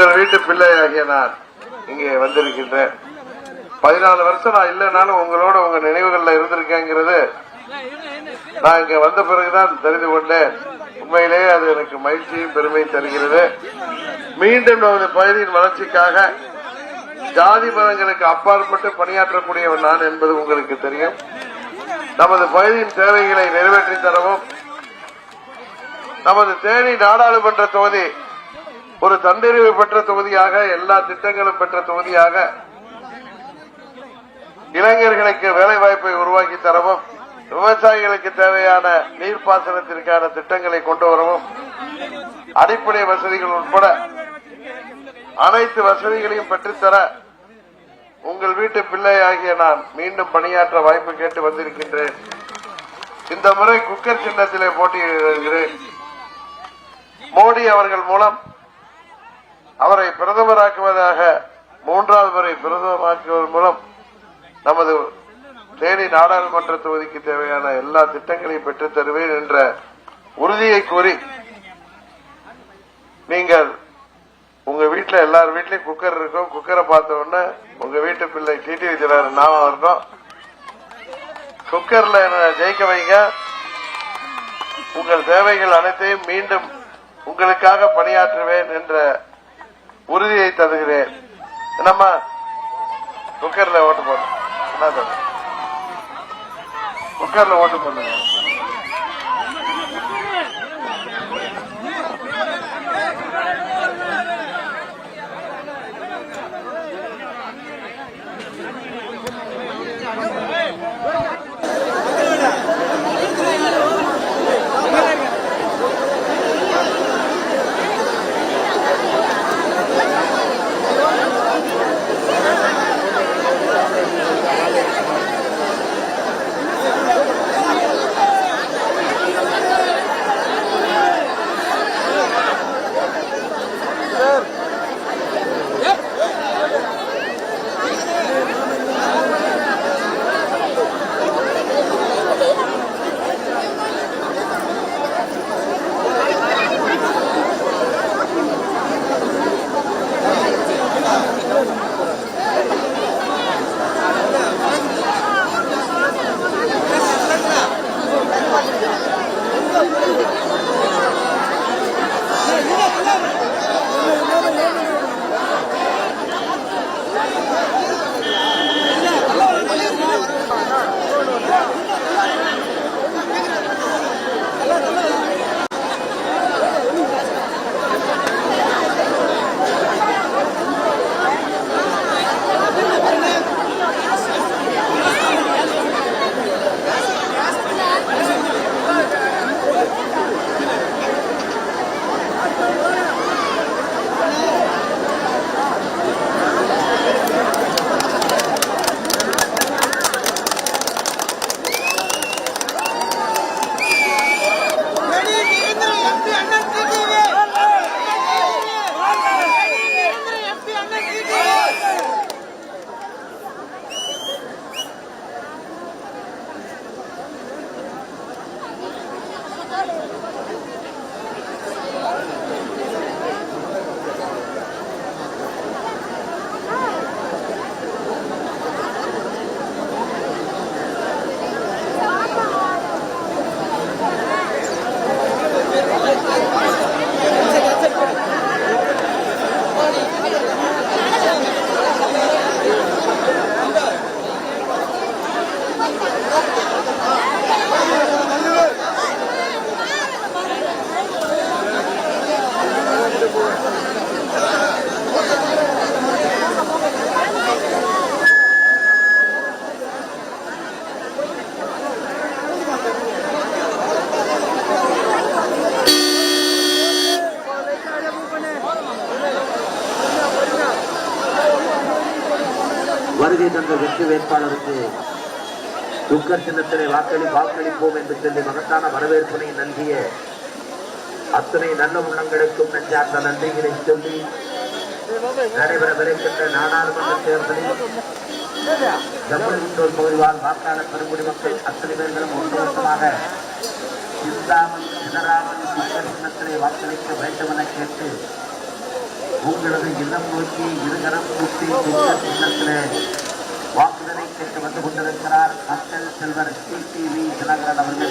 உங்கள் வீட்டு பிள்ளையாகிய நான் இங்கே வந்திருக்கின்றேன். 14 வருஷம் நான் இல்லைனாலும் உங்களோட உங்க நினைவுகள்ல இருந்திருக்கேங்கிறது நான் இங்க வந்த பிறகுதான் தெரிந்து கொண்டேன். உண்மையிலேயே அது எனக்கு மகிழ்ச்சியும் பெருமையும் தருகிறது. மீண்டும் நமது பகுதியின் வளர்ச்சிக்காக ஜாதி மதங்களுக்கு அப்பாற்பட்டு பணியாற்றக்கூடியவன் நான் என்பது உங்களுக்கு தெரியும். நமது பகுதியின் தேவைகளை நிறைவேற்றி தரவும் நமது தேனி நாடாளுமன்ற தொகுதி ஒரு தன்னிறைவு பெற்ற தொகுதியாக, எல்லா திட்டங்களும் பெற்ற தொகுதியாக, இளைஞர்களுக்கு வேலை வாய்ப்பை உருவாக்கி தரவும், விவசாயிகளுக்கு தேவையான நீர்ப்பாசனத்திற்கான திட்டங்களை கொண்டு வரவும், அடிப்படை வசதிகள் உட்பட அனைத்து வசதிகளையும் பெற்றுத்தர உங்கள் வீட்டு பிள்ளையாகிய நான் மீண்டும் பணியாற்ற வாய்ப்பு கேட்டு வந்திருக்கின்றேன். இந்த முறை குக்கர் சின்னத்திலே போட்டியிடுகிறேன். மோடி அவர்கள் மூலம் அவரை பிரதமராக்குவதாக 3வது முறை பிரதமராக்குவதன் மூலம் நமது தேனி நாடாளுமன்ற தொகுதிக்கு தேவையான எல்லா திட்டங்களையும் பெற்றுத் தருவேன் என்ற உறுதியை கூறி, நீங்கள் உங்க வீட்டுல எல்லார் வீட்லயும் குக்கர் இருக்கும். குக்கரை பார்த்த உடனே உங்க வீட்டு பிள்ளை டிடி விஜயராஜன் ஞாபகம் இருக்கும். குக்கர்ல ஜெயிக்க வைங்க. உங்கள் தேவைகள் அனைத்தையும் மீண்டும் உங்களுக்காக பணியாற்றுவேன் என்ற உறுதியை தருகிறேன். நம்ம குக்கர்ல ஓட்டு போடணும். குக்கர்ல ஓட்டு பண்ணுங்க. வருகை தந்த வெற்றி வேட்பாளருக்கு குக்கர் சின்னத்திலே வாக்களிப்போம் என்று சொல்லி மகத்தான வரவேற்பினை நல்கிய அத்தனை நல்ல உள்ளங்களுக்கும் நெஞ்சார்ந்த நன்றிகளை சொல்லி நடைபெறவிருக்கின்ற நாடாளுமன்ற தேர்தலில் ஜம்முண்டோர் பகுதிவாழ் வாக்காளர் பெருங்குடி மக்கள் அத்தனை பேர்களும் ஒட்டுமொத்தமாக சிந்தாமல் சிதறாமல் குக்கர் சின்னத்திலே வாக்களிக்க வேண்டும் என கேட்டு உங்களது இல்லம் நோக்கி இருகரம் கூட்டி துக்கர் சின்னத்திலே வாக்குதலை கேட்டு வந்து கொண்டிருக்கிறார் மக்கள் செல்வர் டிடிவி தினகரன் அவர்கள்.